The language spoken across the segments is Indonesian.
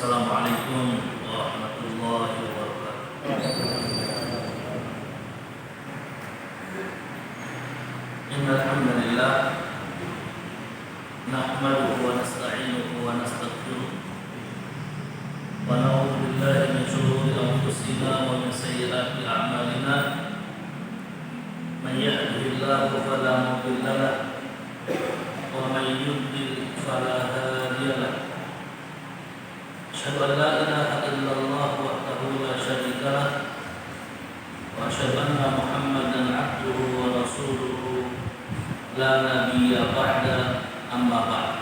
Assalamualaikum warahmatullahi wabarakatuh. Innal hamdalillah nahmaduhu wa nasta'inuhu wa nastaghfiruh wa na'udzu billahi min shururi anfusina wa min sayyiati a'malina. Man yahdihillahu fala mudilla lahu wa man yudlil fala hadiya lahu. Asyhadu an la ilaha illallah wahdahu la syarika lah wa asyhadu anna Muhammadan abduhu wa rasuluhu la nabiyya ba'da, amma ba'd.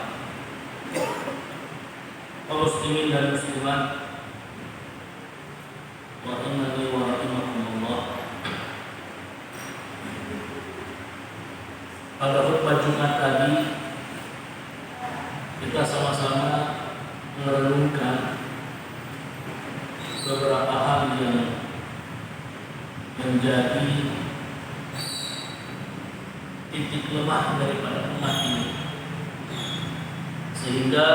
Kaum muslimin dan muslimat rahimani wa rahimakumullah. Pada khutbah Jumat tadi kita sama-sama merenungkan beberapa hal yang menjadi titik lemah daripada umat ini, sehingga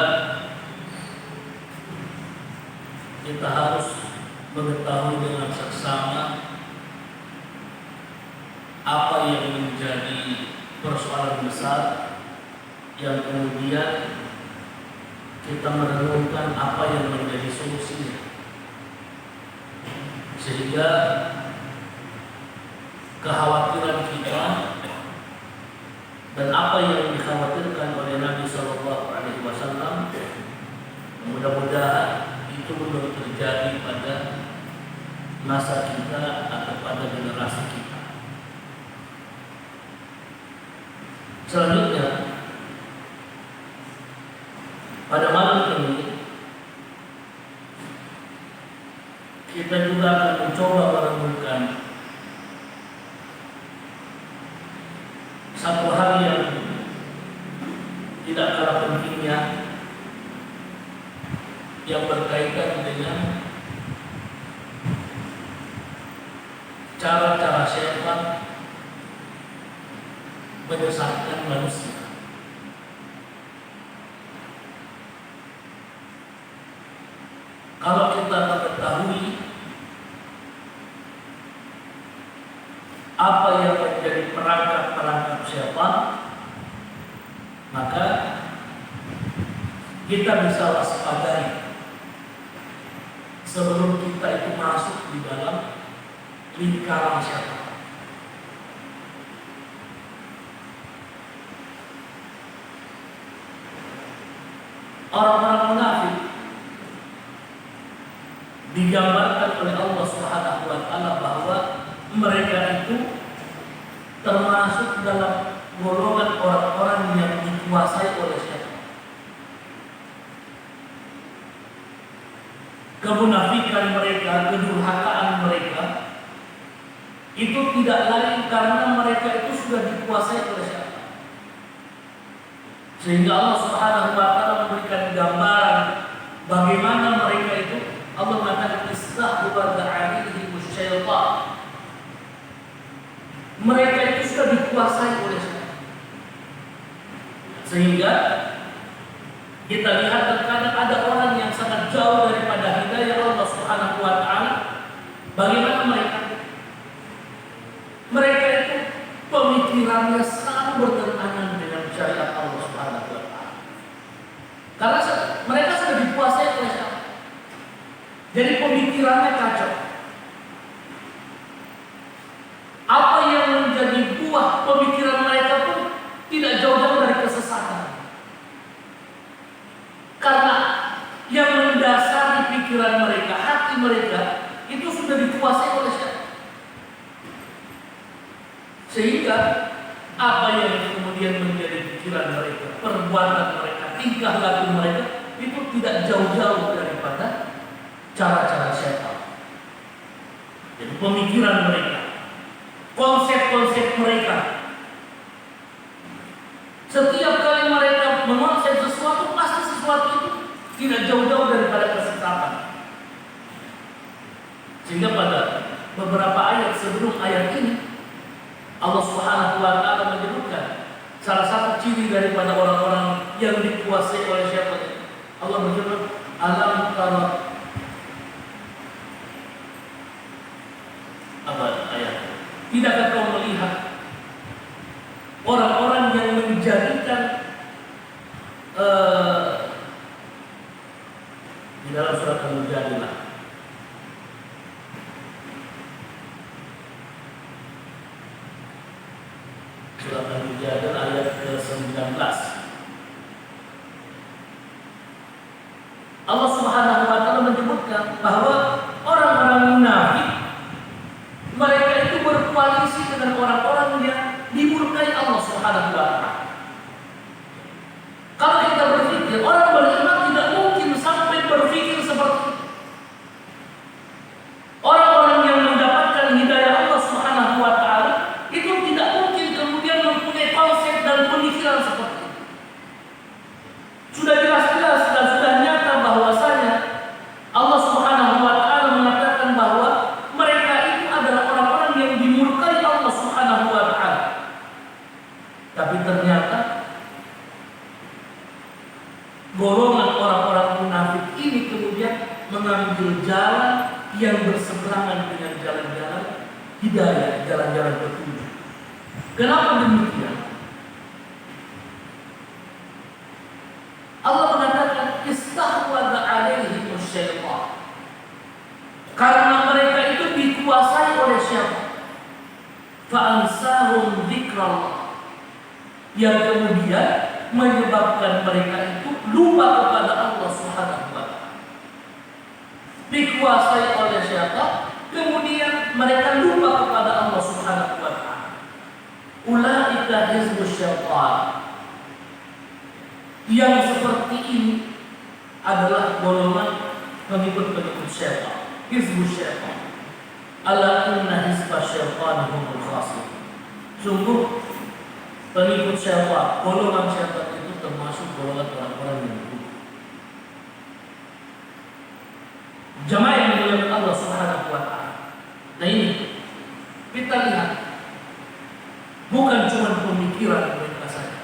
kita harus mengetahui dengan seksama apa yang menjadi persoalan besar yang kemudian kita merenungkan apa yang menjadi solusinya, sehingga kekhawatiran kita dan apa yang dikhawatirkan oleh Nabi Shallallahu Alaihi Wasallam mudah-mudahan itu belum terjadi pada masa kita atau pada generasi kita. Selanjutnya, pada malam ini kita juga akan mencoba merenungkan satu hal yang tidak kalah pentingnya, yang berkaitan dengan cara-cara syaitan menyesatkan manusia. Kalau kita mengetahui apa yang menjadi perangkap-perangkap syaitan, maka kita bisa waspadai sebelum kita itu masuk di dalam lingkaran syaitan. Orang-orang munafik digambarkan oleh Allah Subhanahu wa taala bahwa mereka itu termasuk dalam golongan orang-orang yang dikuasai oleh syaitan. Kemunafikan mereka, kedurhakaan mereka itu tidak lain karena mereka itu sudah dikuasai oleh syaitan. Sehingga Allah Subhanahu wa taala memberikan gambaran bagaimana mereka itu. Allah mengatakan istahwadha 'alaihim syaitan. Mereka itu sudah dikuasai oleh syaitan. Sehingga kita lihat terkadang ada orang yang sangat jauh daripada hidayah Allah Subhanahu wa taala. Bagaimana mereka? Mereka itu pemikirannya selalu bertentangan dengan syariat Allah Subhanahu wa taala. Karena mereka sudah dikuasai oleh syaitan. Jadi pemikirannya kacau. Apa yang menjadi buah pemikiran mereka pun tidak jauh-jauh dari kesesatan. Karena yang mendasari pikiran mereka, hati mereka itu sudah dikuasai oleh syaitan. Sehingga apa yang kemudian menjadi pikiran mereka, perbuatan mereka, tingkah laku mereka itu tidak jauh-jauh daripada cara-cara syaitan. Jadi pemikiran mereka, konsep-konsep mereka, setiap kali mereka mengonsep sesuatu, pasti sesuatu itu tidak jauh-jauh daripada kesesatan. Sehingga pada beberapa ayat sebelum ayat ini, Allah Subhanahu wa taala menyebutkan salah satu ciri daripada orang-orang yang dikuasai oleh syaitan. Allah berfirman, "Alam tara, apa ayat? Tidakkah kau melihat orang-orang yang menjadikan di dalam surat Al-Mujadilah, surat Al-Mujadilah ayat ke-19. Allah Subhanahu wa taala menyebutkan bahwa orang-orang munafik mereka itu berkoalisi dengan orang-orang yang dimurkai Allah Subhanahu wa taala. Kalau kita berpikir orang beriman tidak mungkin sampai berpikir seperti itu. Orang-orang yang mendapatkan hidayah Allah Subhanahu wa taala itu tidak mungkin kemudian mempunyai konsep dan pemikiran seperti itu. Sudah jelas-jelas dan sudah nyata bahwasanya Allah Subhanahu wa taala mengatakan bahwa mereka itu adalah orang-orang yang dimurkai Allah Subhanahu wa taala. Tapi ternyata golongan orang-orang munafik ini kemudian mengambil jalan yang berseberangan dengan jalan-jalan hidayah, jalan-jalan petunjuk. Kenapa demikian? Allah mengatakan istahwadha alaihim syaitan. Karena mereka itu dikuasai oleh syaitan. Fa'ansahum dzikrallah. Yang kemudian menyebabkan mereka itu lupa kepada Allah Subhanahu wa taala. Dikuasai oleh syaitan, kemudian mereka lupa kepada Allah Subhanahu wa taala. Ulaika hizbus syaitan. Yang seperti ini adalah golongan pengikut-pengikut syaitan. Hizbus syaitan. Ala inna hizbas syaitan humul khasirun. Sungguh pengikut syaitan, golongan syaitan itu termasuk golongan orang-orang yang buruk. Jamaah yang dimuliakan Allah Subhanahu wa taala. Nah ini kita lihat bukan cuma pemikiran mereka saja.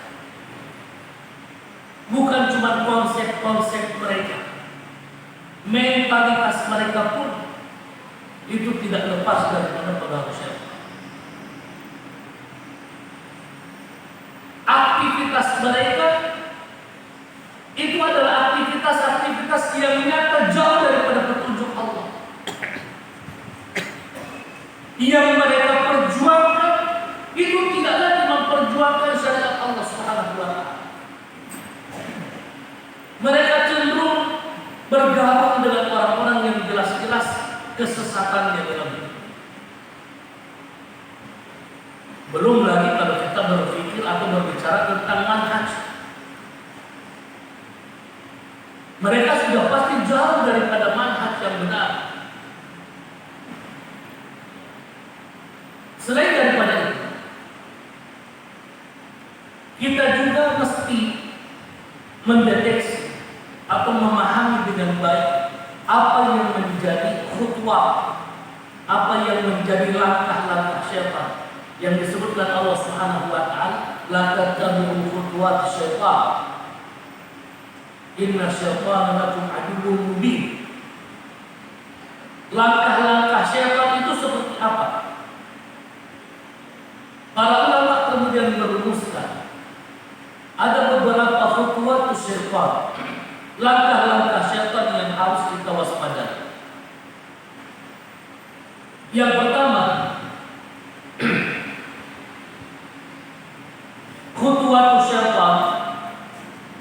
Bukan cuma konsep-konsep mereka. Mentalitas mereka pun itu tidak lepas daripada pengaruh syaitan. Aktivitas mereka itu adalah aktivitas-aktivitas yang nyata jauh daripada petunjuk Allah. Yang mereka perjuangkan itu tidak lagi memperjuangkan syariat Allah Subhanahu wa taala. Mereka cenderung bergabung dengan orang-orang yang jelas-jelas kesesatannya dalam hidup. Belum lagi kalau kita berpikir atau berbicara tentang manhaj. Mereka sudah pasti jauh daripada manhaj yang benar. Selain daripada itu, kita juga mesti mendeteksi atau memahami dengan baik apa yang menjadi khutwah, apa yang menjadi langkah-langkah syaitan yang disebutkan Allah Subhanahu wa taala, la tattabi'u khutuwat syaitan. Inna syaitana lakum aduwwun mubin. Langkah-langkah syaitan itu seperti apa? Para ulama kemudian merumuskan ada beberapa khutuwat syaitan, langkah-langkah syaitan yang harus kita waspadai. Yang pertama, khutuwat syaitan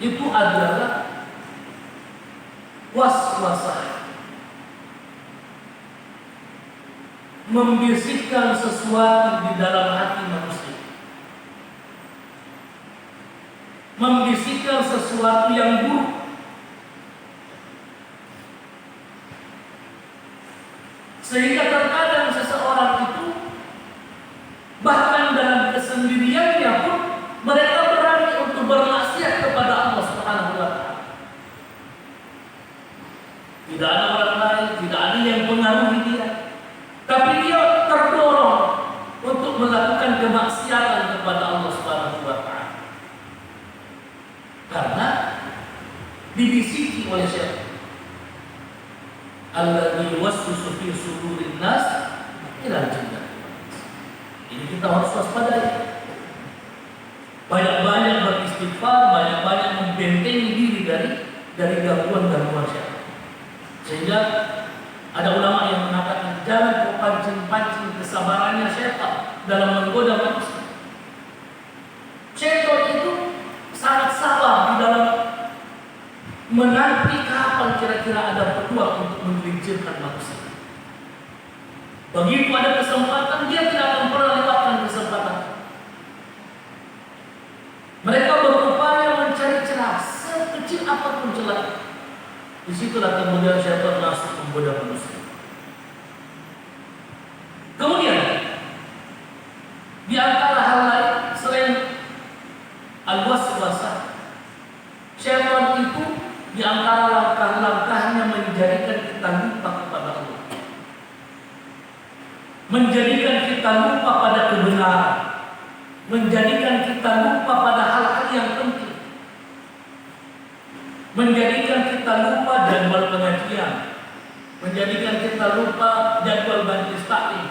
itu adalah waswasah, membisikkan sesuatu di dalam hati manusia, membisikkan sesuatu yang buruk, sehingga terkadang seseorang itu bahkan dalam kesendiriannya pun mereka berani untuk bermaksiat kepada Allah Subhanahu wa taala. Tidak ada orang lain, tidak ada yang pengaruhi dia, tapi dia terdorong untuk melakukan kemaksiatan kepada Allah Subhanahu wa taala. Karena dibisiki oleh syaitan. alladzi yuwaswisu fi sudurin nas minal jinnati wal ins. Ini kita harus waspadai. Banyak-banyak beristighfar, banyak-banyak membentengi diri dari gangguan-gangguan syaitan. Sehingga ada ulama yang mengatakan jangan kau pancing-pancing kesabarannya syaitan dalam menggoda manusia. Syaitan itu sangat sabar di dalam menanti kapan kira-kira ada peluang untuk menggelincirkan manusia. Begitu ada kesempatan, dia tidak akan pernah lewatkan kesempatan. Mereka berupaya mencari celah sekecil apapun celah. Disitulah kemudian syaitan masuk menggoda manusia. Kemudian di antara hal lain selain al-waswasah, syaitan itu di antara langkah-langkahnya menjadikan kita lupa kepada Allah, menjadikan kita lupa pada kebenaran, menjadikan kita lupa pada hal-hal yang penting, menjadikan kita lupa jadwal pengajian, menjadikan kita lupa jadwal majelis taklim,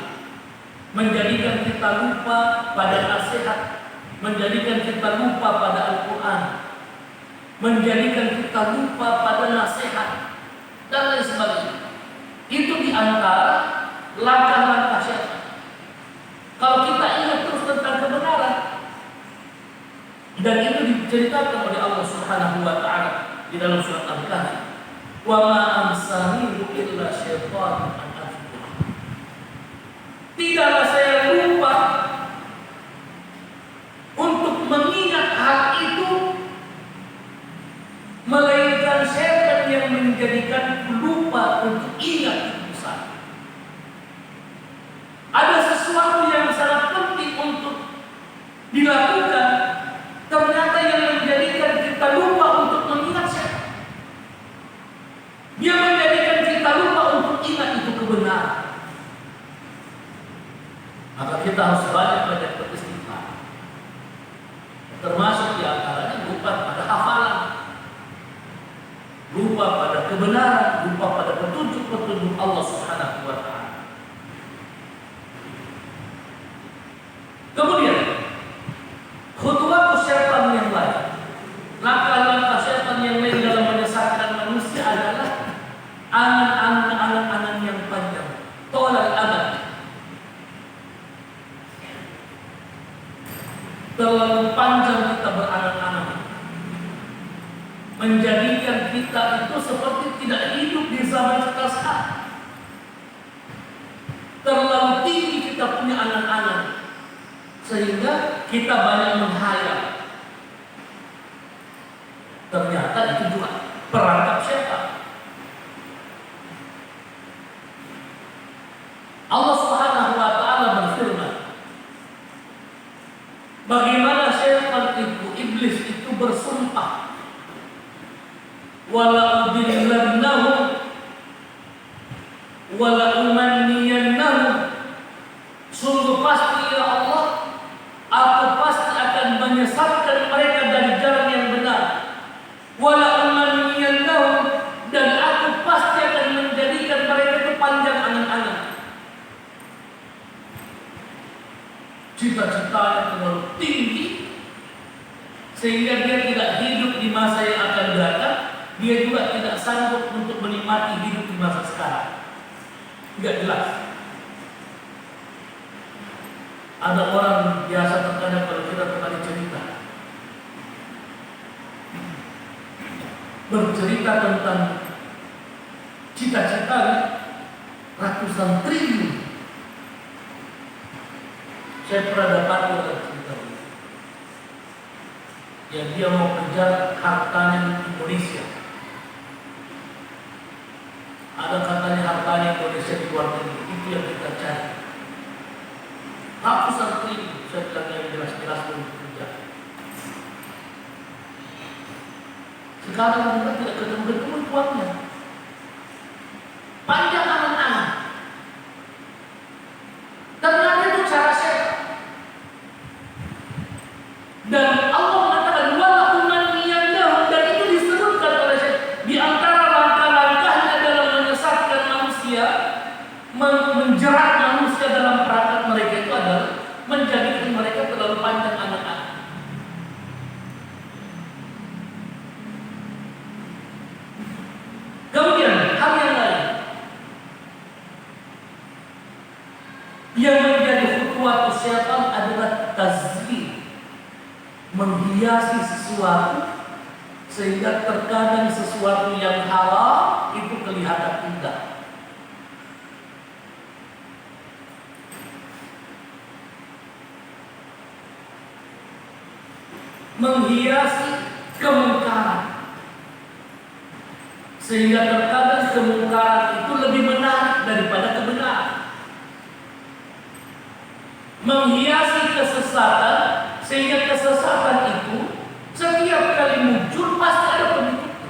menjadikan kita lupa pada nasihat, menjadikan kita lupa pada Al-Quran, menjadikan kita lupa pada nasihat dan lain sebagainya. Itu di antara langkah-langkah syaitan. Kalau kita ingat terus tentang kebenaran, dan itu diceritakan oleh Allah Subhanahu wa taala di dalam surat Al-Kahfi, "Wa ma amsanihu illa syaitan an azkur." Tidaklah saya lupa untuk mengingat hal itu, melainkan syaitan yang menjadikan lupa untuk ingat itu besar. Ada sesuatu yang sangat penting untuk dilakukan, ternyata yang menjadikan kita lupa untuk mengingat syaitan. Dia menjadikan kita lupa untuk ingat itu kebenaran. Maka kita harus banyak-banyak beristighfar. Termasuk di antaranya lupa pada hafalan, lupa pada kebenaran, lupa pada petunjuk-petunjuk Allah Subhanahu wa taala. Kemudian khutwat syaitan yang lain, langkah-langkah syaitan yang lain dalam menyesatkan manusia adalah angan-angan yang panjang, tolak amal. Terlalu panjang kita berangan-angan, menjadikan kita itu seperti tidak hidup di zaman sekarang. Terlalu tinggi kita punya angan-angan, sehingga kita banyak menghayal. Ternyata itu juga perangkap syaitan. Allah Subhanahu wa taala berfirman, bagaimana syaitan itu, iblis itu bersumpah, wala udillannahum wala umanniyannahum, sungguh pasti ya Allah, aku pasti akan menyesatkan mereka dari jalan yang benar. Wala umanniyannahum, dan aku pasti akan menjadikan mereka itu panjang angan-angan. Cita-citanya terlalu tinggi sehingga dia tidak hidup di masa yang akan datang. Dia juga tidak sanggup untuk menikmati hidup di masa sekarang. Tidak jelas. Ada orang biasa terkadang kalau kita kembali cerita, bercerita tentang cita-cita ratusan triliun. Saya pernah dapat orang cerita yang dia mau kejar hartanya di Indonesia. Ada katanya hartanya Indonesia di luar negeri, itu yang kita cari. Ratusan triliun, saya bilang yang jelas-jelas belum kerja. Sekarang kita tidak ketemu-ketemu uangnya. Panjang angan-angan. Ternyata itu cara syaitan. Dan Allah mengatakan wala umanniyannahum, dan itu disebutkan oleh syaitan di antara langkah-langkahnya dalam menyesatkan menghiasi sesuatu sehingga terkadang sesuatu yang halal itu kelihatan indah. Menghiasi kemungkaran sehingga terkadang kemungkaran itu lebih menarik daripada kebenaran. Menghiasi kesesatan sehingga kesesatan itu setiap kali muncul pasti ada pengikutnya.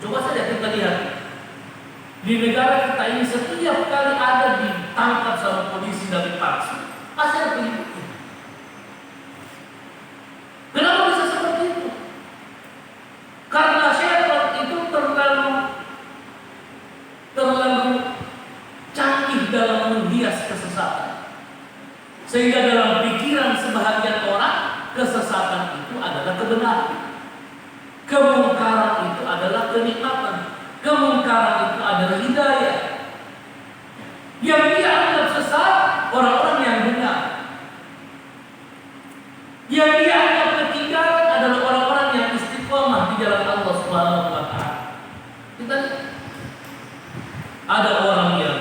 Coba saja kita lihat di negara kita ini, setiap kali ada ditangkap sama polisi dan dipaksa pasti ada pengikutnya. Kenapa bisa seperti itu? Karena syaitan itu terlalu canggih dalam menghias kesesatan, sehingga dalam pikiran sebahagian orang kesesatan itu adalah kebenaran, kemungkaran itu adalah kenikmatan, kemungkaran itu adalah hidayah. Yang dia anggap sesat orang-orang yang benar, yang dia anggap ketinggalan adalah orang-orang yang istiqomah di jalan Allah Subhanahu wa Ta'ala. Kita lihat, ada orang yang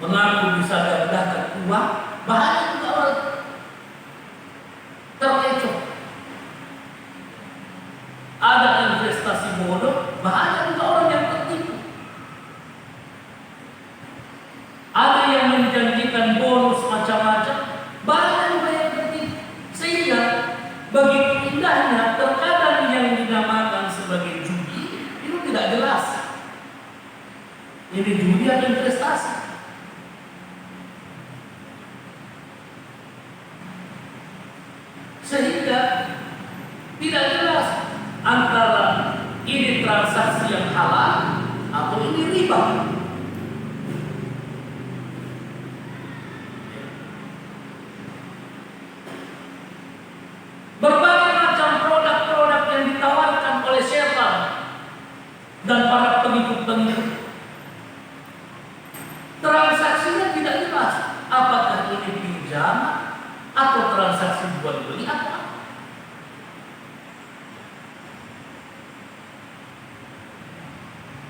mengaku bisa gandakan uang, banyak juga orang terkecoh. Ada investasi bodoh, banyak juga orang yang tertipu. Ada yang menjanjikan bonus macam-macam, banyak juga yang tertipu. Sehingga begitu indahnya terkadang yang dinamakan sebagai judi itu tidak jelas. Ini judi atau investasi? Sehingga tidak jelas antara ini transaksi yang halal atau ini riba. Berbagai macam produk-produk yang ditawarkan oleh syaitan dan para pengikut-pengikut, transaksinya tidak jelas. Apakah ini pinjaman atau transaksi jual beli atau apa?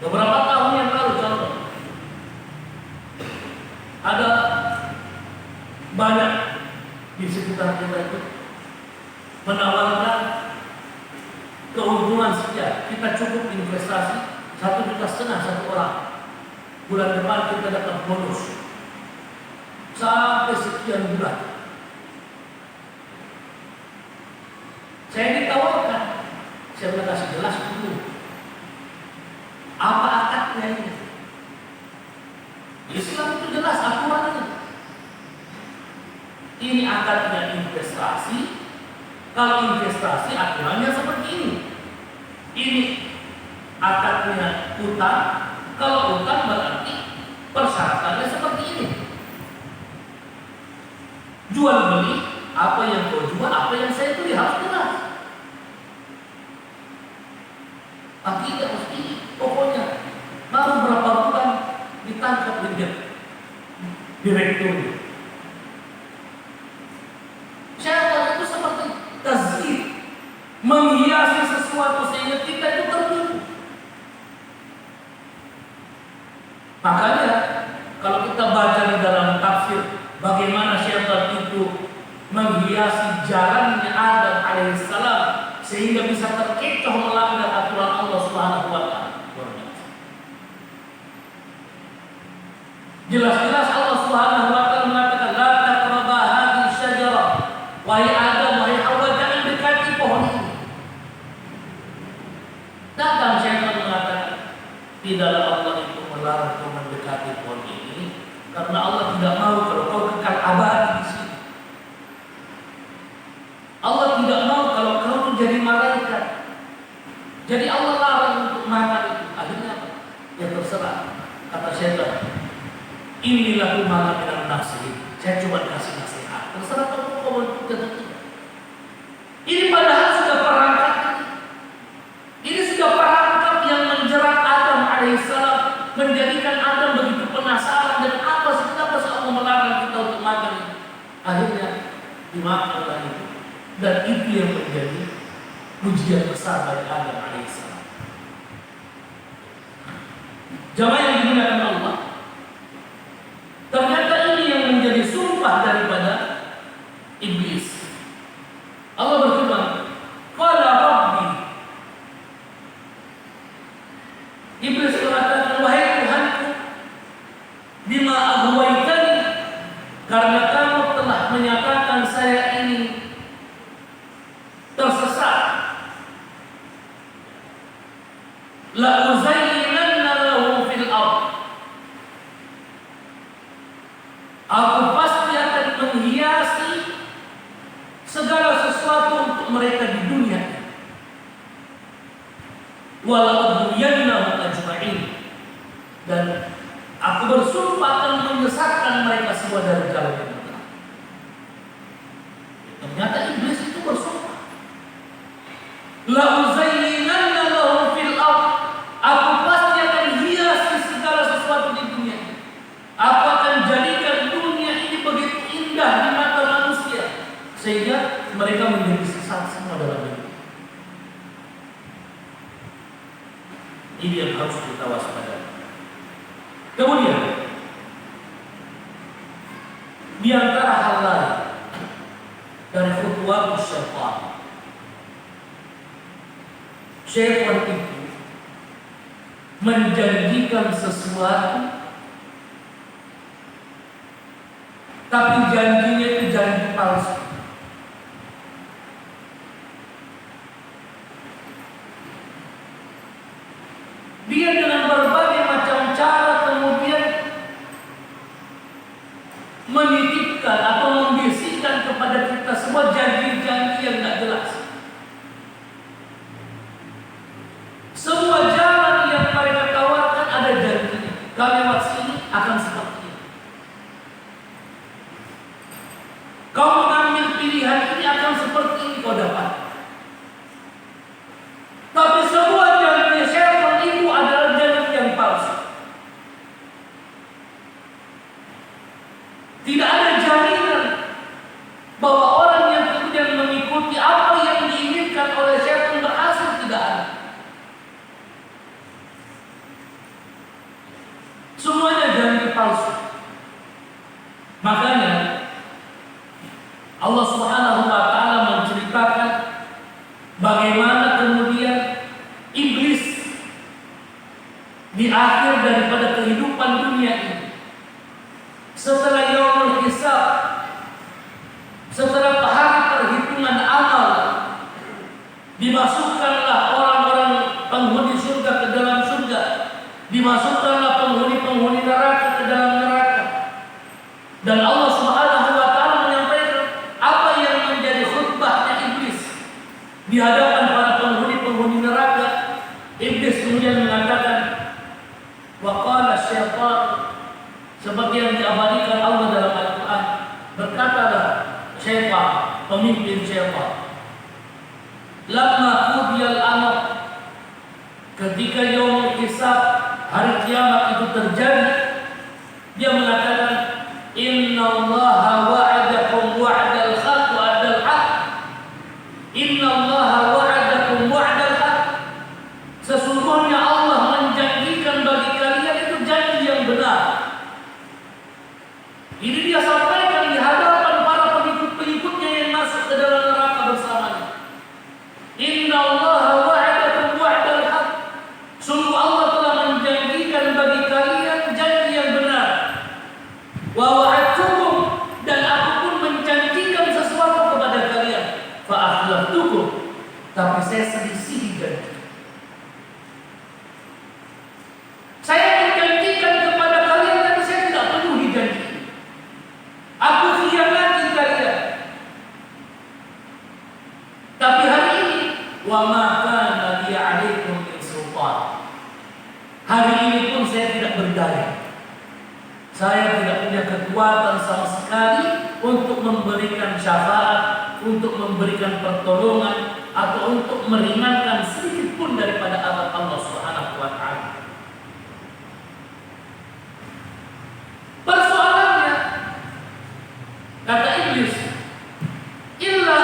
Beberapa tahun yang lalu contoh, ada banyak di sekitar kita itu menawarkan keuntungan sekian, kita cukup investasi 1,5 juta satu orang, bulan depan kita dapat bonus sampai sekian bulan. Saya ditawarkan, saya sudah kasih jelas dulu apa akadnya ini. Islam itu jelas aturannya. Ini akadnya investasi. Kalau investasi aturannya seperti ini. Ini akadnya utang. Kalau utang berarti persyaratannya seperti ini. Jual beli, apa yang kau jual, apa yang saya beli harus jelas. Tapi tidak mesti pokoknya baru berapa bulan ditangkap direktur. Syaitan itu seperti tazkir, menghiasi sesuatu sehingga kita itu tertipu. Makanya kalau kita baca di dalam tafsir bagaimana syaitan itu menghiasi jalannya Adam alaihissalam sehingga bisa terkecoh melanggar aturan Allah Subhanahu wa Ta'ala. Jelas-jelas Allah Subhanahu wa Ta'ala mengatakan la taqrabu hadhihi syajarah. Wahai Adam, wahai Hawa, jangan dekati pohon ini. Datang syaitan mengatakan, tidaklah Allah itu melarang kau mendekati pohon ini karena Allah tidak mau kalau kau kekal abadi di sini. Allah tidak mau kalau kau itu jadi malaikat. Jadi Allah larang untuk makan itu. Akhirnya apa? Ya terserah. Kata syaitan, inilah malam yang nafsi. Saya cuma kasih nasihat. Terserah kau untuk atau tidak. Ini padahal sudah perangkat. Ini sudah perangkat yang menjerat Adam alaihissalam, menjadikan Adam begitu penasaran dan apa sih Allah melarang kita untuk makan. Akhirnya dimakan oleh itu, dan itu yang menjadi ujian besar bagi Adam alaihissalam. Jamaah yang dimuliakan Allah, ternyata ini yang menjadi sumpah daripada iblis. Allah berfirman, qala rabbi. Iblis mengatakan, wahai Tuhanku, bima aghwaytani, karena kamu telah menyatakan saya ini tersesat, la uzayyinanna lahu fil ardh, aku pasti akan menghiasi segala sesuatu untuk mereka di dunia, wala udhiyannahum ajma'in, dan aku bersumpah akan menyesatkan mereka semua dari jalan yang benar. Ternyata iblis itu bersumpah, la uzayyinanna lahum fil ardh, aku pasti akan hiasi segala sesuatu di dunia. Aku akan jadikan dunia ini begitu indah di mata manusia sehingga mereka menjadi sesat semua dalam hidup. Ini yang harus kita waspadai. Kemudian di antara hal lain dari khutuwat syaitan, syaitan itu menjanjikan sesuatu, tapi janjinya itu janji palsu. Dia dengan berbagai macam cara kemudian menitipkan atau membisikkan kepada kita semua janji-janji yang tidak jelas. Semua jalan yang mereka tawarkan ada janjinya. Kalau lewat sini akan seperti ini. Kau mengambil pilihan ini akan seperti ini kau dapat. Tapi semua janji syaitan itu adalah janji yang palsu. Tidak ada jaminan bahwa orang yang kemudian mengikuti apa yang diinginkan oleh syaitan berhasil, tidak ada. Semuanya janji palsu. Makanya Allah Subhanahu wa taala menceritakan bagaimana kemudian iblis di akhir daripada kehidupan dunia ini, setelah yaumul hisab, setelah hari perhitungan amal, dimasukkanlah orang-orang penghuni surga ke dalam surga, dimasukkanlah penghuni neraka ke dalam neraka. Dan Allah Subhanahu wa taala menyampaikan apa yang menjadi khutbahnya iblis di hadapan para penghuni neraka. Iblis kemudian mengatakan, wa qala syaitan, seperti yang diabadikan Allah dalam Al-Quran, berkatalah syaitan, pemimpin syaitan, lamma qudiyal amr, ketika yaumul hisab, hari kiamat itu terjadi, dia mengatakan, innallaha wa'adakum wa'dal haqq wa'dal haqq, innallaha wa'adakum wa'dal haqq, sesungguhnya Allah menjanjikan bagi kalian itu janji yang benar. Ini dia sampaikan di hadapan para pengikut-pengikutnya yang masuk ke dalam neraka bersamanya. Innallaha wa'adakum wa'dal haqq, sungguh Allah telah menjanjikan bagi kalian janji yang benar. Wa wa'adtukum, dan aku pun menjanjikan sesuatu kepada kalian. Fa akhlaftukum, tapi saya selisih janji. Saya menjanjikan kepada kalian, tapi saya tidak penuhi janji. Aku khianati kalian. Tapi hari ini, wa ma kana li 'alaikum min sultan, hari ini pun saya tidak berdaya. Saya tidak punya kekuatan sama sekali untuk memberikan syafaat, untuk memberikan pertolongan, atau untuk meringankan sedikit pun daripada azab Allah Subhanahu wa taala. Persoalannya, kata iblis, illa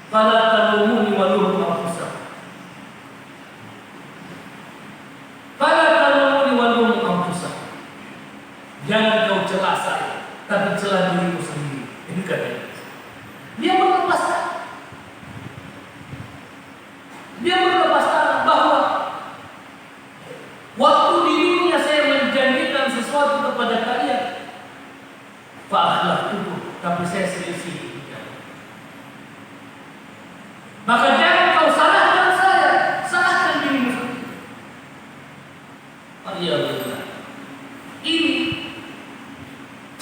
Fala talumuni wa lumu anfusakum. Fala talumuni wa lumu anfusakum. Jangan kau celah saya, tapi celah dirimu sendiri. Ini katanya. Dia berlepas tangan. Dia berlepas tangan bahwa waktu di dunia saya menjanjikan sesuatu kepada kalian, fa'akhlaftukum, tapi saya selisih. Maka jangan kau salahkan saya, salahkan dirimu sendiri. Alhamdulillah. Ini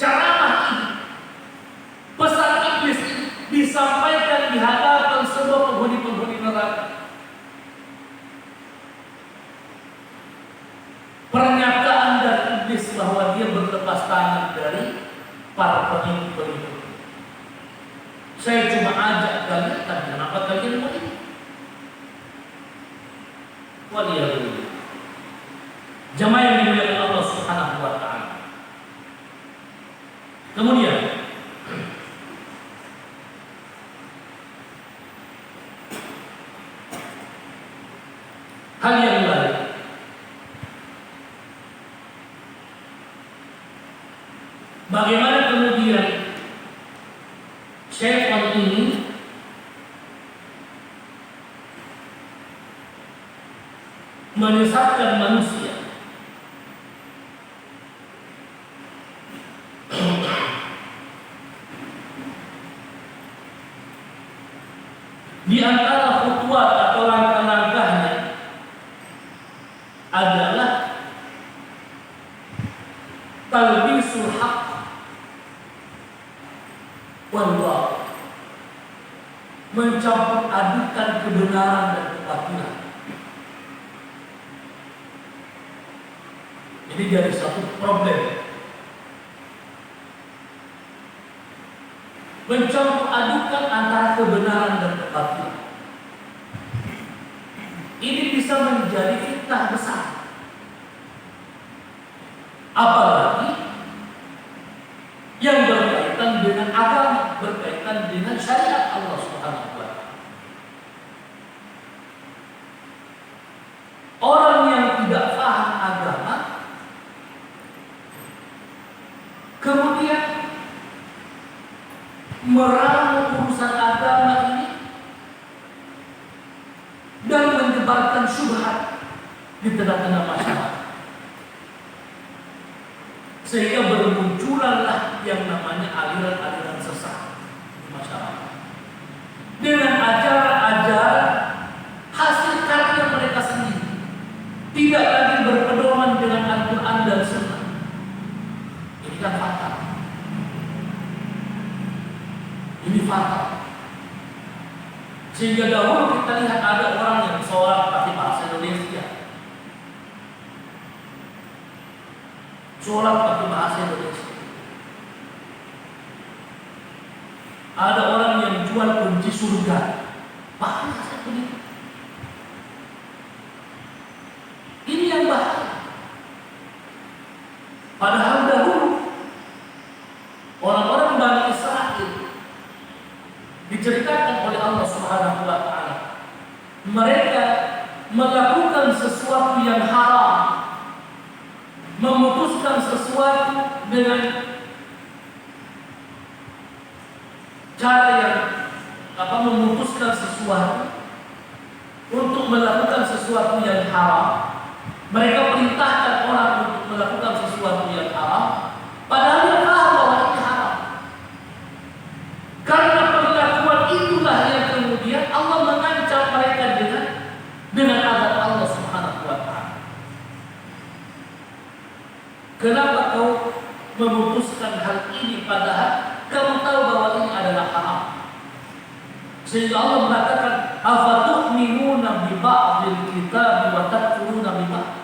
ceramah ini, pesan iblis ini disampaikan di hadapan semua penghuni-penghuni neraka. Pernyataan dari iblis bahwa dia berlepas tangan dari para pengikut-pengikut. Saya cuma ajak kalian, tapi kenapa kalian mau ini? Waliyahulillah. Jamaah yang dimuliakan Allah Subhanahu wa ta'ala. Kemudian hal yang lain, bagaimana kemudian syaitan ini menyesatkan manusia. Di antara khutuwat atau langkah-langkahnya adalah talbisul haqq wal batil, mencampur adukan kebenaran dan kebatilan. Ini jadi satu problem. Mencampur adukan antara kebenaran dan kebatilan. Ini bisa menjadi fitnah besar. Apalagi yang berkaitan dengan agama, berkaitan dengan syariat Allah Subhanahu wa ta'ala. Orang yang tidak paham agama kemudian meramu urusan agama ini dan menyebarkan syubhat di tengah-tengah masyarakat, sehingga bermunculanlah yang namanya aliran-aliran sesat di masyarakat dengan ajaran-ajaran hasil karya mereka sendiri, tidak lagi berpedoman dengan Al-Quran dan Sunnah. Ini kan fatal. Ini fatal. Sehingga dahulu kita lihat ada orang yang sholat pakai bahasa Indonesia, sholat pakai bahasa Indonesia. Ada orang yang jual kunci surga pakai bahasa Indonesia. Ini yang bahaya. Padahal dahulu orang-orang Bani Israel diceritakan oleh Allah Subhanahu wa ta'ala, mereka melakukan sesuatu yang haram, memutuskan sesuatu dengan cara yang memutuskan sesuatu untuk melakukan sesuatu yang haram. Mereka perintahkan orang untuk melakukan sesuatu yang haram, padahal dia paham bahwa ini haram. Karena perlakuan itulah yang kemudian Allah mengancam mereka dengan azab Allah Subhanahu wa ta'ala. Kenapa kau memutuskan hal ini padahal kamu tahu bahwa ini adalah haram? Sehingga Allah mengatakan, afatu'minuna bi ba'dil kitab wa takfuruna bi ba'd.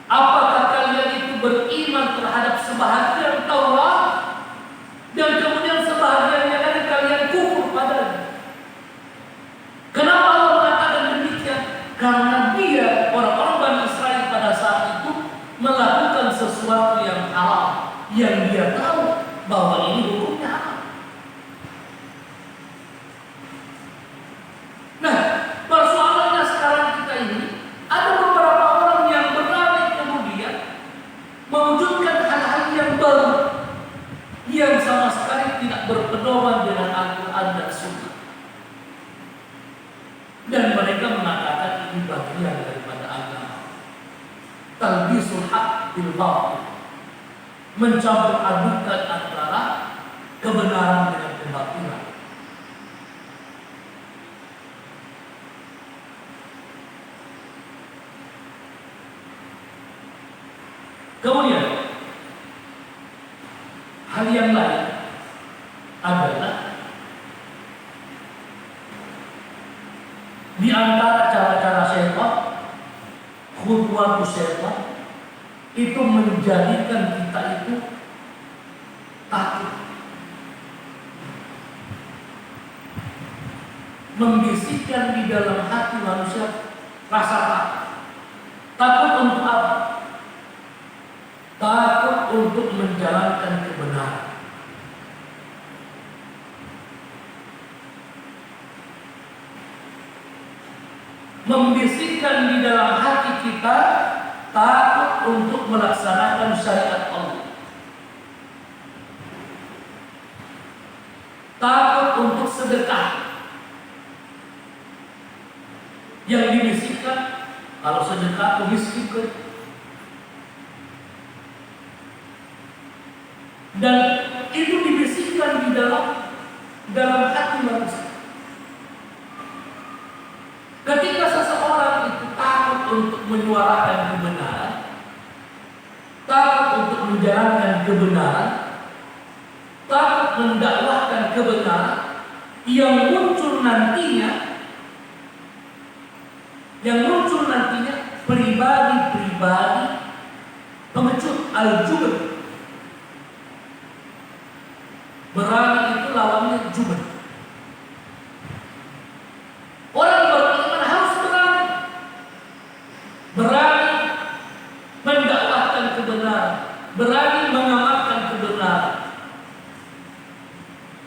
Apakah kalian itu beriman terhadap sebahagian Taurat dan kemudian sebahagian yang lain kalian kufur padanya? Kenapa Allah mengatakan demikian? Karena dia, orang-orang Bani Israel pada saat itu melakukan sesuatu yang haram, yang dia tahu bahwa ini hukumnya haram. tidak berpedoman dengan Al-Quran dan Sunnah. Dan mereka mengatakan ini bagian daripada agama. Talbisul haq bil batil, mencampur adukan antara kebenaran dengan kebatilan. Kemudian hal yang lain adalah di antara cara-cara syaitan, khutwah syaitan itu menjadikan kita itu takut, membisikkan di dalam hati manusia rasa takut. Takut untuk apa? Takut untuk menjalankan kebenaran. Membisikkan di dalam hati kita takut untuk melaksanakan syariat Allah. Takut untuk sedekah. Yang dibisikkan, kalau sedekah aku miskin. Dan itu dibisikkan di dalam hati manusia. Ketika seseorang itu takut untuk menyuarakan kebenaran, takut untuk menjalankan kebenaran, takut mendakwahkan kebenaran, yang muncul nantinya pribadi-pribadi pengecut, al-jubn. Berani itu lawannya jubn. Orang beriman harus berani mendakwahkan kebenaran, berani mengamalkan kebenaran,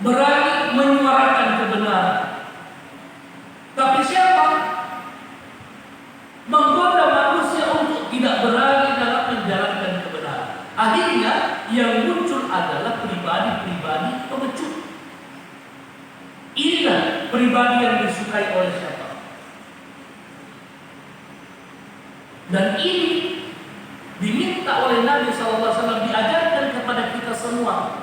berani menyuarakan kebenaran. Tapi siapa menggoda manusia untuk tidak berani dalam menjalankan kebenaran? Akhirnya yang muncul adalah pribadi-pribadi pengecut. Inilah pribadi yang disukai oleh siapa? Dan ini diminta oleh Nabi SAW, diajarkan kepada kita semua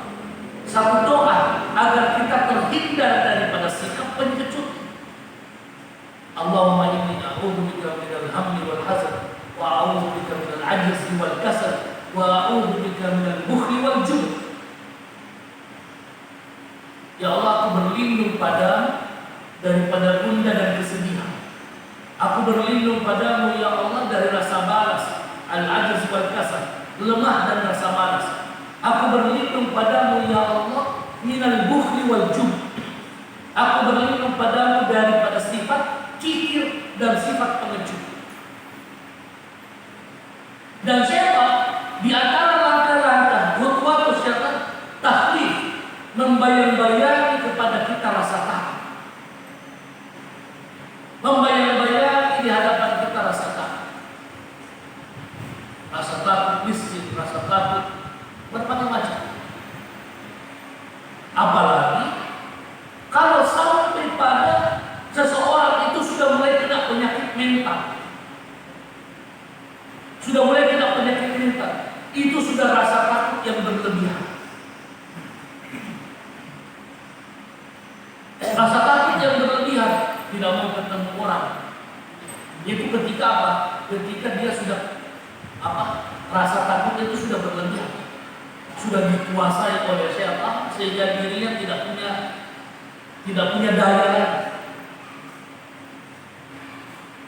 satu doa agar kita terhindar daripada sikap pengecut. Allahumma inni a'udzubika minal hammi wal hazan, wa a'udzubika minal ajzi wal kasal, wa a'udzubika minal bukhli wal jubn. Ya Allah, aku berlindung padamu daripada gundah dan kesedihan. Aku berlindung padamu ya Allah dari rasa malas, al-ajz wal kasal, lemah dan rasa malas. Aku berlindung padamu ya Allah minal bukhli wal jubn. Aku berlindung padamu daripada sifat kikir dan sifat pengecut. Dan siapa di antara langkah-langkah khutwah syaitan tahlif, membayang-bayangi kepada kita rasa takut, membayang-bayangi di hadapan kita rasa takut miskin, rasa takut berbagai macam. Apalagi kalau sampai pada seseorang itu sudah mulai kena penyakit mental, itu sudah rasa takut yang berlebihan. Rasa takut yang berlebihan, tidak mau ketemu orang. Itu ketika apa? Ketika dia sudah rasa takutnya itu sudah berlebihan, sudah dikuasai oleh siapa, sehingga dirinya tidak punya daya lagi.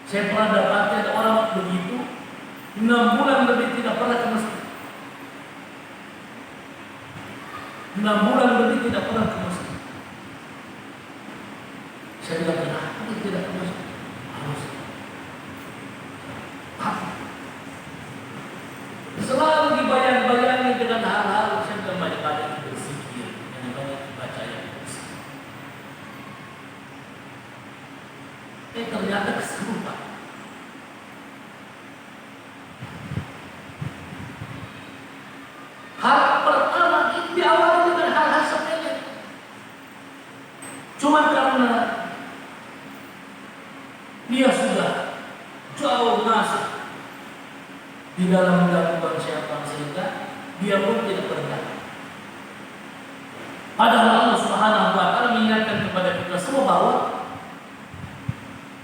Saya pernah dapati ada orang begitu, 6 bulan lebih tidak pernah ke masjid. 6 bulan lebih tidak pernah ke masjid. Saya bilang, kenapa dia tidak ke masjid? Harus. Selalu dibayang-bayangi dengan hal-hal. Saya bilang, banyak-banyak berzikir, banyak-banyak baca yang berzikir. Ternyata keserupan. Hal pertama itu diawali dengan hal-hal sepele. di dalam gangguan syaitan sehingga dia pun tidak berdaya. Padahal Allah Subhanahu wa taala mengingatkan kepada kita semua bahwa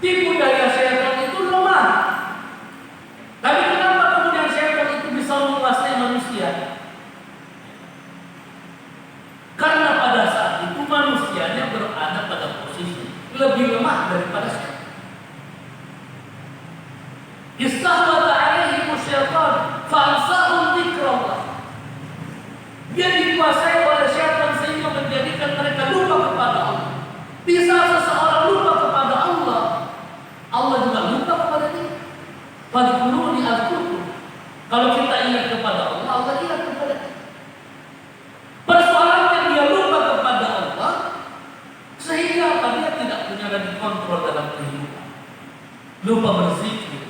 tipu daya syaitan itu lemah. Tapi kenapa kemudian syaitan itu bisa menguasai manusia? Karena pada saat itu manusianya berada pada posisi lebih lemah daripada syaitan. Istahwata alaihim syaitan fa'ansahum dzikrallah. Dia dikuasai oleh syaitan sehingga menjadikan mereka lupa kepada Allah. Bisa seseorang lupa kepada Allah, Allah juga lupa kepada dia. Fadhkuruni azkurkum. Kalau kita ingat kepada Allah, Allah ingat kepada kita. Persoalannya dia lupa kepada Allah sehingga apa? Dia tidak punya lagi kontrol dalam kehidupan. Lupa berzikir,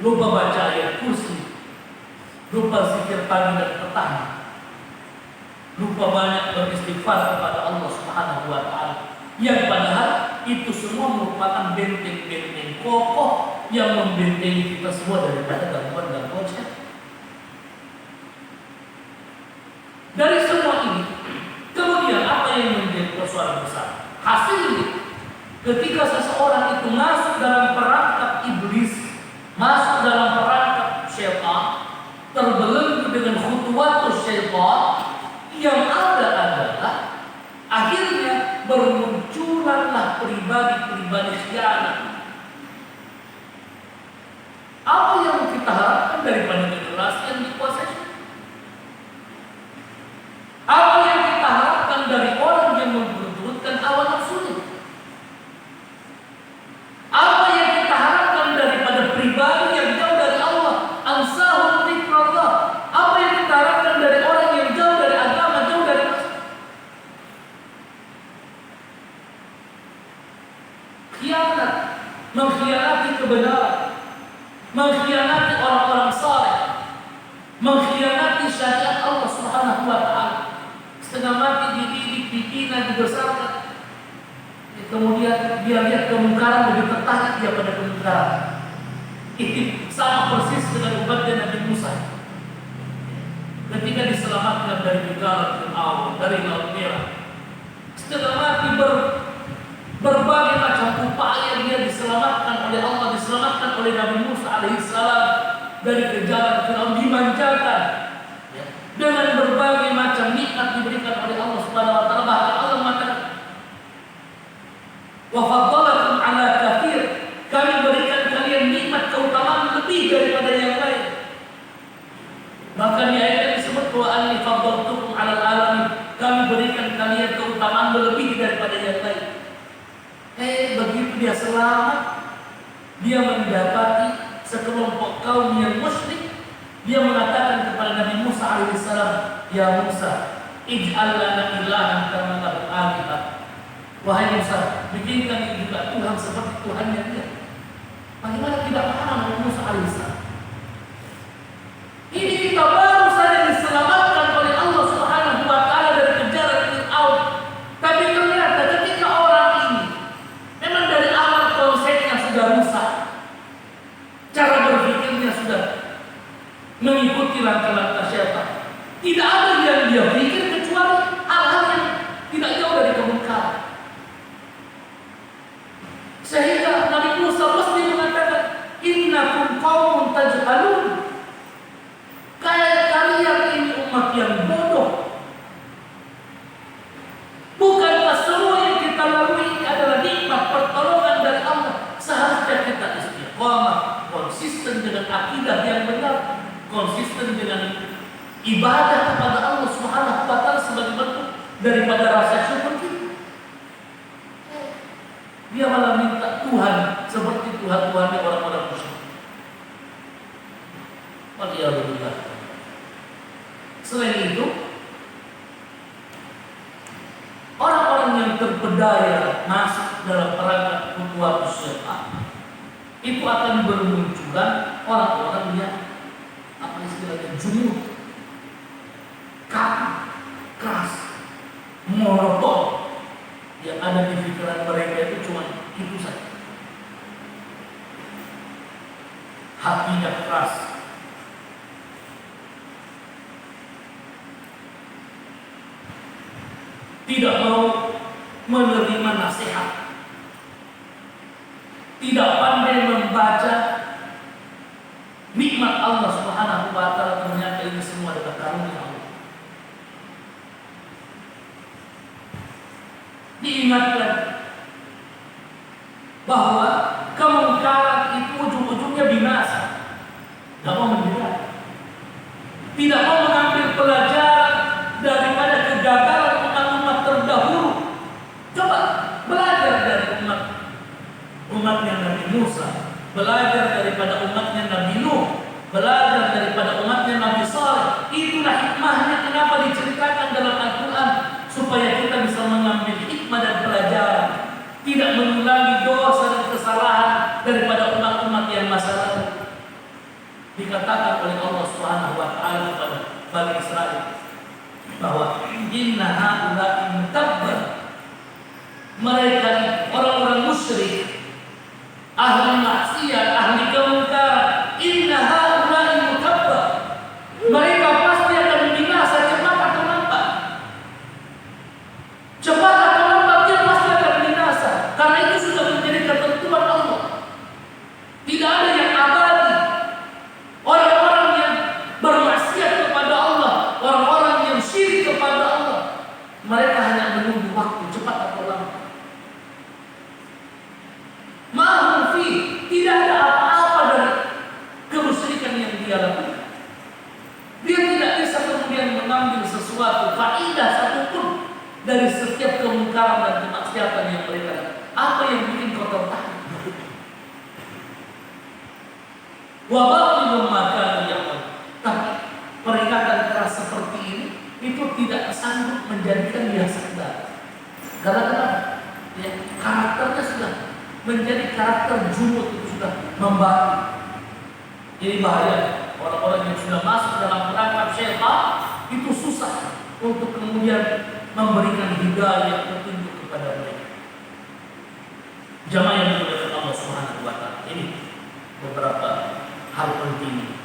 lupa baca ayat kursi, lupa zikir pagi dan petang, lupa banyak beristighfar kepada Allah Subhanahu wa taala. Yang padahal itu semua merupakan benteng-benteng kokoh yang membentengi kita semua daripada gangguan-gangguan syaitan. Dari semua ini, kemudian apa yang menjadi persoalan besar? Hasilnya, ketika seseorang itu masuk dalam perangkap iblis, masuk dalam perangkap syaitan, terbelenggu dengan khutuwatus syaitan, yang ada adalah akhirnya bermunculanlah pribadi-pribadi khianat. Apa yang kita harapkan daripada generasi yang dikuasai? Apa yang kita harapkan dari orang yang memperturutkan hawa nafsunya? Apa yang kita harapkan daripada pribadi yang jauh dari Allah? Ansahum dzikrallah. Apa yang kita harapkan dari orang yang jauh dari agama, jauh dari masjid? Khianat, mengkhianati kebenaran, mengkhianati orang-orang saleh, mengkhianati syariat Allah Subhanahu wa taala. Setengah mati dididik, dibina, dibesarkan. Kemudian dia lihat kemungkaran, lebih tertarik dia pada kemungkaran. Itu sama persis dengan umatnya Nabi Musa. Ketika diselamatkan dari negara Fir'aun, dari Laut Merah, setengah mati berbagai macam upaya dia diselamatkan oleh Allah, diselamatkan oleh Nabi Musa alaihissalam dari kejaran Fir'aun, dimanjakan dengan berbagai macam nikmat diberikan oleh Allah Subhanahu wa taala. Bahkan Allah mengatakan, "Wa faddalakum 'ala katsir." Kami berikan kalian nikmat keutamaan lebih daripada yang lain. Bahkan di ayat yang disebut wa anni faddaltukum 'alal alamin. Kami berikan kalian keutamaan lebih daripada yang lain. Begitu dia selamat, dia mendapati sekelompok kaum yang musyrik. Dia mengatakan kepada Nabi Musa alaihissalam, "Ya Musa, ij'al lana ilahan kama lahu alihah." Wahai Musa, bikinkan juga Tuhan seperti Tuhannya dia. Bagaimana tidak paham Nabi Musa alaihissalam? Ini kita baru saja diselamatkan oleh Allah Subhanahu wa taala dari kejaran Fir'aun. Tapi ternyata ketika orang ini memang dari awal konsepnya sudah rusak, cara berpikirnya sudah mengikuti langkah-langkah syaitan. Tidak ada yang dia pikir kecuali hal-hal yang tidak jauh dari kemungkaran. Sehingga Nabi Musa mesti mengatakan, "Innakum qaumun tajhalun." Kayak kalian ini umat yang bodoh. Bukankah semua yang kita lalui ini adalah nikmat pertolongan dari Allah? Seharusnya kita istiqamah, konsisten dengan akidah yang benar, konsisten dengan ibadah kepada Allah Subhanahu wa taala sebagai bentuk daripada rasa syukur kita. Dia malah minta Tuhan seperti Tuhan-Tuhannya orang-orang musyrik. Waliyahulillah. Selain itu, orang-orang yang terpedaya masuk dalam perangkap khutuwatus syaitan, itu akan bermunculan orang-orang yang apa istilahnya jumud, kaku, keras, monoton. Yang ada di pikiran mereka itu cuma itu saja. Hati tidak mau menerima nasihat, tidak pandai membaca nikmat Allah Subhanahu wa taala. Ternyata ini semua adalah karunia Allah. Diingatkan bahwa kemungkaran itu ujung-ujungnya binasa. Tidak mau mendengar, tidak mau mengambil pelajaran daripada kegagalan umat-umat terdahulu. Coba belajar dari umatnya Nabi Musa, belajar daripada umatnya Nabi Nuh, belajar daripada umatnya Nabi Saleh. Itulah hikmahnya kenapa diceritakan dalam Al-Quran, supaya kita bisa mengambil hikmah dan pelajaran, tidak mengulangi dosa dan kesalahan daripada umat-umat yang masa lalu. Dikatakan oleh Allah Subhanahu wa taala kepada Bani Israel bahwa inna haula'i mutabbar, mereka orang-orang musyrik, ahli maksiat, ahli kemungkaran, inna haula'i mutabbar, mereka pasti akan binasa cepat atau lambat. Cepat atau lambat dia pasti akan binasa, karena itu sudah menjadi ketentuan Allah. Tidak ada yang abadi. Orang-orang yang bermaksiat kepada Allah, orang-orang yang syirik kepada Allah, mereka hanya menunggu waktu cepat atau lambat. Ma'rufi, tidak ada apa-apa dari kemusyrikan yang dia lakukan. Dia tidak bisa kemudian mengambil sesuatu faedah satupun dari setiap kemungkaran dan kemaksiatan yang mereka lakukan. Apa yang bikin kau tertarik? Wabakilum maka yang tapi peringatan keras seperti ini itu tidak sanggup menjadikan dia sadar. Karena kenapa? Ya, karakternya sudah menjadi karakter jumut, itu sudah membalik. Jadi bahaya. Orang-orang yang sudah masuk dalam perangkap syaitan itu susah untuk kemudian memberikan hidayah petunjuk kepada mereka. Jamaah yang dimuliakan Allah Subhanahu wa taala, ini beberapa hal penting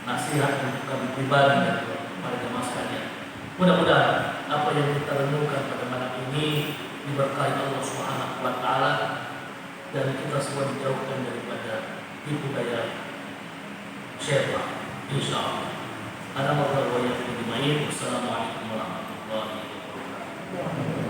nasihat untuk kami pribadi dan kepada jemaah sekalian. Mudah-mudahan apa yang kita renungkan pada malam ini diberkahi Allah Subhanahu wa taala dan kita semua dijauhkan daripada tipu daya syaitan, insyaallah. Ada warahmatullahi wabarakatuh. Wassalamualaikum warahmatullahi wabarakatuh.